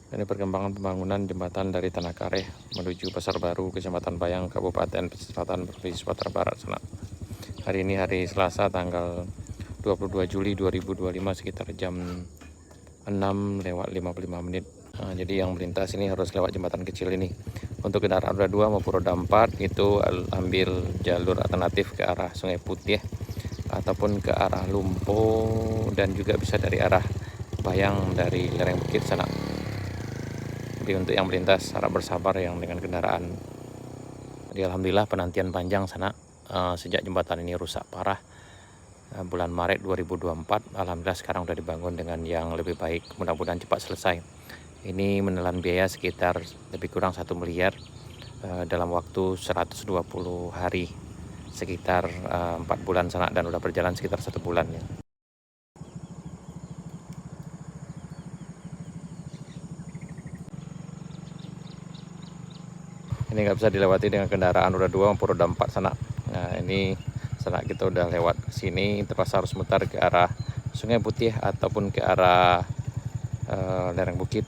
Ini perkembangan pembangunan jembatan dari Tanah Kareh menuju Pasar Baru, Kecamatan Bayang, Kabupaten Pesisir Selatan, Provinsi Sumatera Barat sana. Hari ini hari Selasa tanggal 22 Juli 2025 sekitar jam 6:55. Jadi yang melintas ini harus lewat jembatan kecil ini. Untuk kendaraan roda 2 maupun roda 4 itu ambil jalur alternatif ke arah Sungai Putih ataupun ke arah Lumpo, dan juga bisa dari arah Bayang dari lereng bukit sana. Jadi untuk yang melintas harap bersabar yang dengan kendaraan. Jadi alhamdulillah penantian panjang sana sejak jembatan ini rusak parah bulan Maret 2024. Alhamdulillah sekarang sudah dibangun dengan yang lebih baik, mudah-mudahan cepat selesai. Ini menelan biaya sekitar lebih kurang 1 miliar dalam waktu 120 hari, sekitar 4 bulan sana, dan udah berjalan sekitar 1 bulan ya. Ini nggak bisa dilewati dengan kendaraan roda 2 maupun roda 4 sana. Nah ini sana kita udah lewat sini, terpaksa harus mutar ke arah Sungai Putih ataupun ke arah lereng bukit.